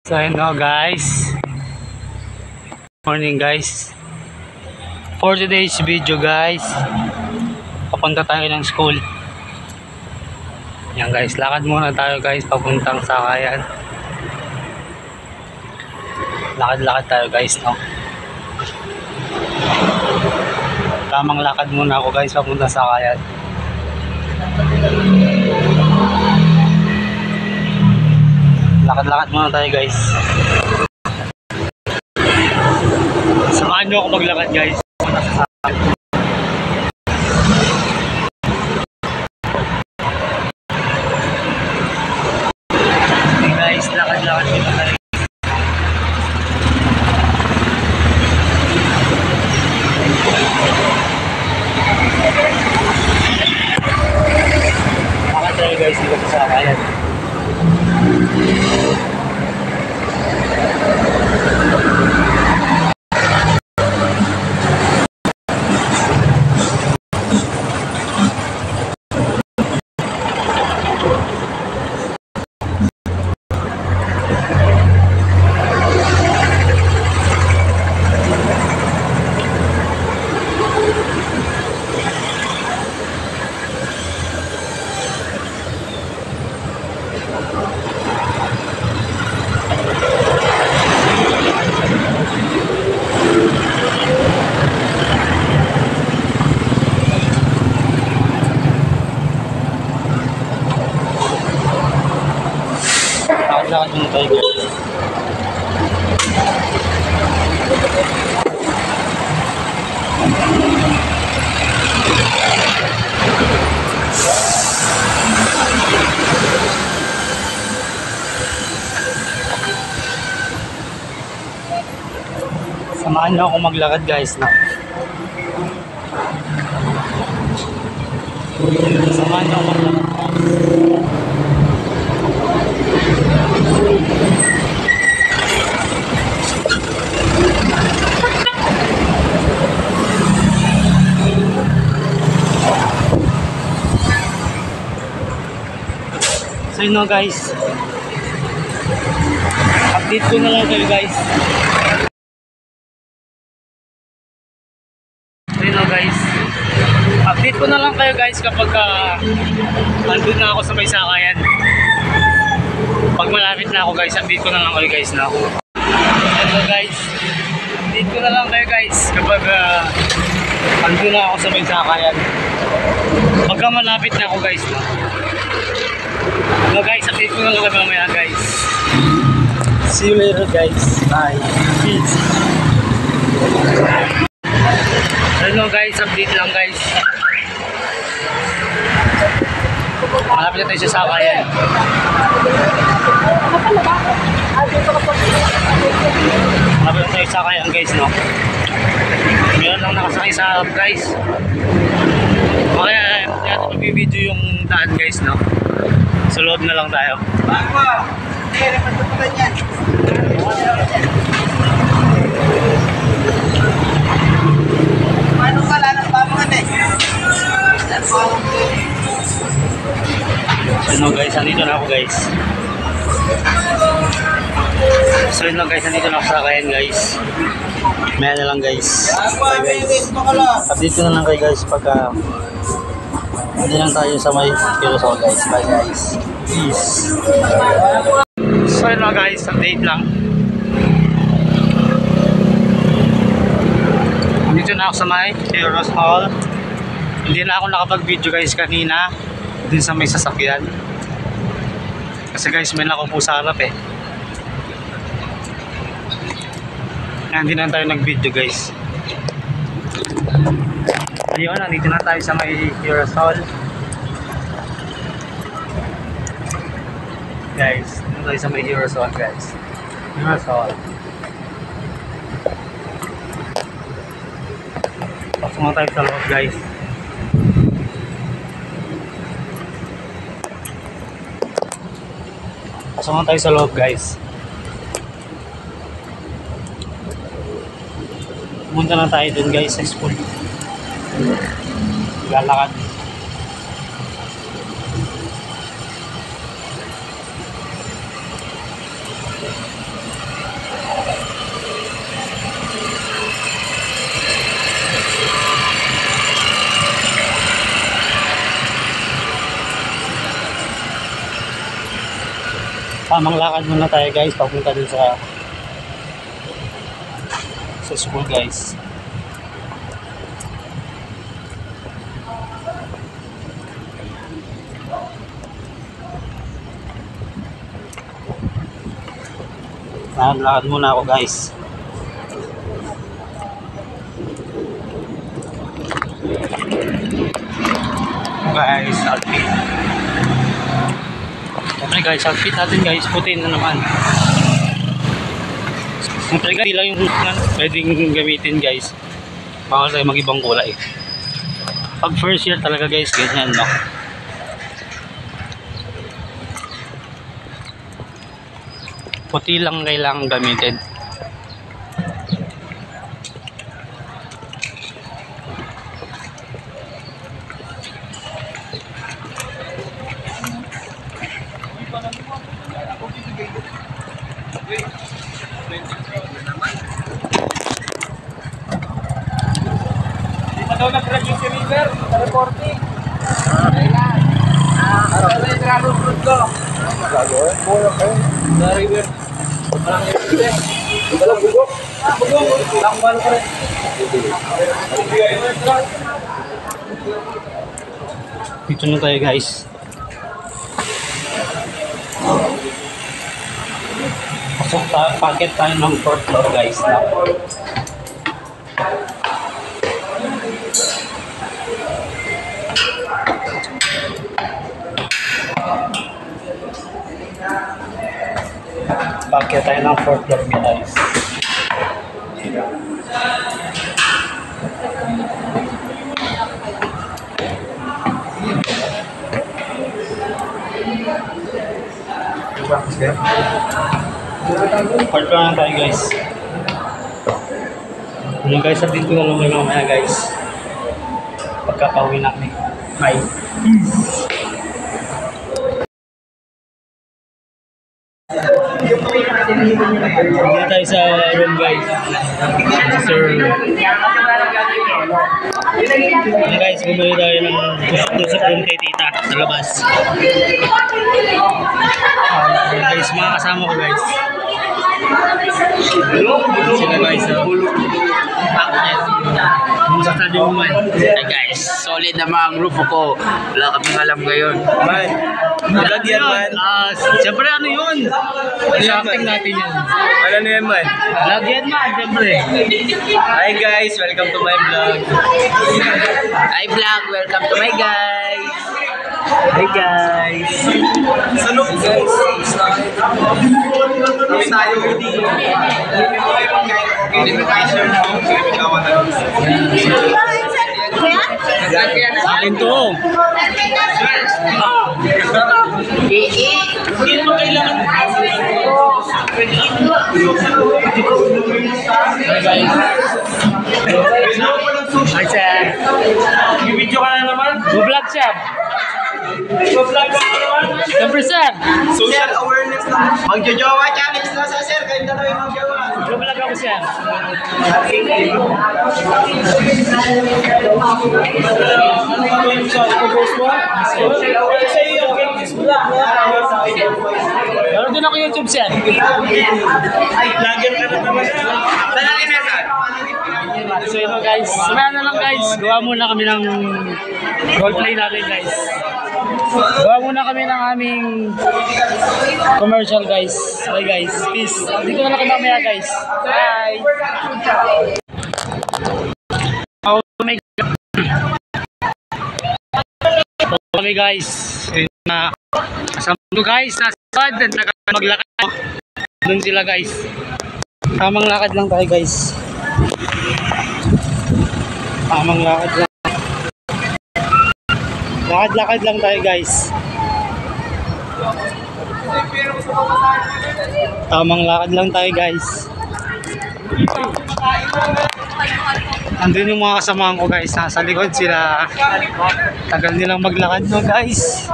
So hello guys, morning guys. For today's video guys, papunta tayo ng school. Yan guys, lakad muna tayo guys papuntang Sakayan. Lakad-lakad tayo guys, no? Tamang lakad muna ako guys papuntang Sakayan. Lakad-lakad muna tayo guys. Samahan nyo ako maglakad guys. Okay guys, lakad-lakad muna tayo. Lakad tayo guys dito sa Sakayan. Lakad muna tayo guys. Samahan niyo ako maglakad guys, na. Samahan niyo ako maglakad. So yun know, guys, update ko na lang kayo guys. So yun know, guys, update ko na lang kayo guys kapag nandun na ako sa may Sakayan. Pag malapit na ako guys, update ko na lang kayo guys na. So guys, update ko na lang kayo guys kapag nandun na ako sa may Sakayan. Pagka malapit na ako guys na. So guys, update ko na lang kayo mamaya guys. See you later guys. Bye. Peace. Hello guys, update lang guys. Malapit na tayo sa Sakayan. Malapit na tayo sa Sakayan guys, no? Meron lang nakasakay sa harap guys. Kaya natin mag-video yung daan guys, no? Sa loob na lang tayo. Paano ka lang ang pamangan eh? So guys, andito na ako guys. So yun lang guys, andito na ako sa Sakayan guys. Maya na lang guys. Bye guys. Update ko na lang kayo guys pagka hindi lang tayo sa may Quezon guys. Bye guys. Peace. So yun lang guys, update lang. Dito na ako sa may Heroes Hall. Hindi na ako nakapag-video guys kanina din sa may sasakyan. Kasi guys, may nakaupo sa harap eh. Hindi na tayo nag-video guys. Ayun, nandito na tayo sa may Heroes Hall. Guys, dito tayo sa may Heroes Hall guys. Heroes Hall. Pasok na tayo sa loob guys. Pasok na tayo sa loob guys. Pumunta na tayo dun guys sa school. Lalakad. Tamang lakad muna tayo guys, papunta dun sa school guys. Lakad muna ako guys. Guys, outfit. Okay guys, outfit natin guys, puti na naman. Siyempre guys, lang yung pwedeng gamitin guys. Baka tayo mag-ibang kulay. Pag first year talaga guys, ganyan no. Puti lang kailangan gamitin. Daw nag-review si River sa reporting. Ano yung trago fruit ko? Trago? Bulo kayo. Sa River. Parang River. Dalang bugok. Bugok. Lang balo ka rin. Dito na tayo guys. Pasok tayo, packet tayo ng 4th floor guys. Packet tayo ng 4th floor guys. Part na tayo guys. Ano guys, sabihin ko na lang kayo mamaya guys. Pagkapauwi na kami. Bye. Hindi tayo sa room guys. Sir. Ano guys, bumili tayo ng tusok doon kay tita sa labas. Guys, mga kasama ko guys. Sila guys, sa stadium man. Hey guys, solid na mga grupo ko. Wala kaming alam ngayon. Man, vlog yan man. Siyempre ano yun? I-acting natin yun. Ano na yan man? Vlog yan man, siyempre. Hi guys, welcome to my vlog. Hi vlog, welcome to my guys. Hi guys. Salud guys. Tapos tayo hindi. Hindi mo tayo share na ako. Akin to. Hindi mo kailangan. Hi sir. Video ka na naman. Vlog sir. Vlog ka na naman. Siyempre sir. Social awareness na. Magjojowa challenge na sa sir. Kayo dalawa yung magjowa. Vlog ako sir. Meron din ako YouTube sir. Ay, vlogger ka na naman. Saan ang message? So yun guys, sumaya na lang guys. Gawa muna kami ng roleplay natin guys. Gawa muna kami ng aming commercial guys. Bye guys, peace. Dito na lang kami mamaya guys. Bye. Oh my God. So kami guys. Yun na. Kasama ko guys. Nasa squad. Maglakad. Doon sila guys. Tamang lakad lang tayo guys. Tamang lakad lang. Lakad-lakad lang tayo guys. Tamang lakad lang tayo guys. Andun yung mga kasamahan ko guys. Nasa likod sila. Tagal nilang maglakad no guys.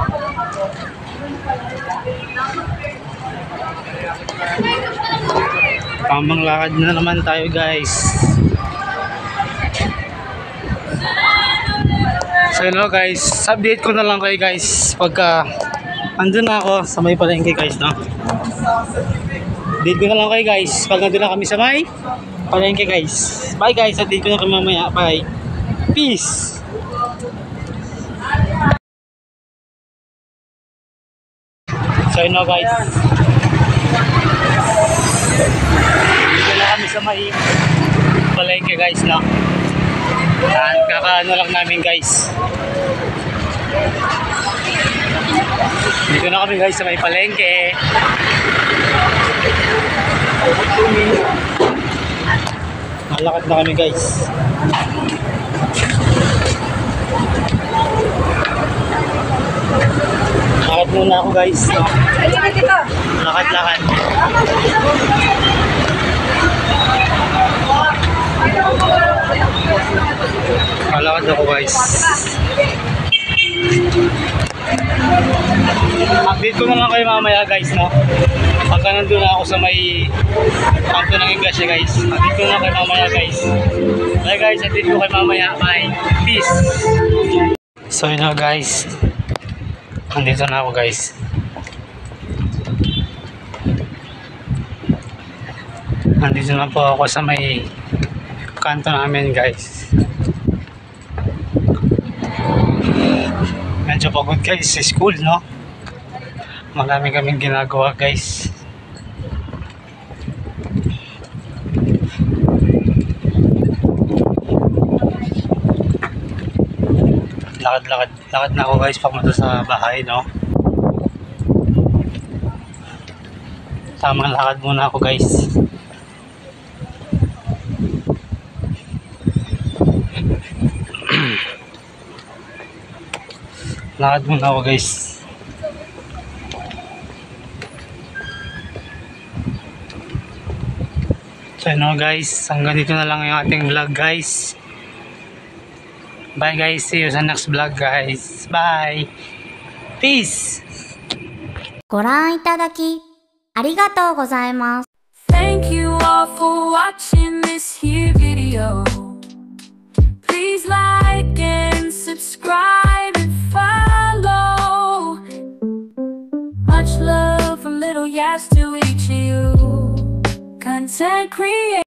Tamang lakad na naman tayo guys. So yun guys, update ko na lang kayo guys pagka andun na ako sa may palengke guys, no? Date ko na lang kayo guys. Pag nandun na kami sa may palengke guys. Bye guys, at date ko na kami mamaya. Bye. Peace! So yun na guys. Dito na kami sa may palengke guys, no? At kakaano lang namin guys. Dito na kami guys sa may palengke. Malakad na kami guys. Lakad muna ako guys. Lakad-lakad. Malakad ako guys. Update ko na lang kayo mamaya guys, no? Pagka nandun na ako sa may kanto ng iglesia guys. Update ko na kayo mamaya guys. Bye guys, update ko kayo mamaya. Bye. Peace. So yun na guys. Nandito na ako guys. Nandito na po ako sa may kanto namin guys. Medyo pagod guys sa school, no? Marami kaming ginagawa guys. Lakad na ako guys papunta sa bahay, no? Tamang lakad muna ako guys. Lakad muna ako guys. So yun guys, hanggang dito na lang yung ating vlog guys. Bye guys, see you sa next vlog guys. Bye. Peace. ご覧いただきありがとうございます。Thank you all for watching this here video. Please like and subscribe and follow. Much love from Little Yas to each of you. Content creator.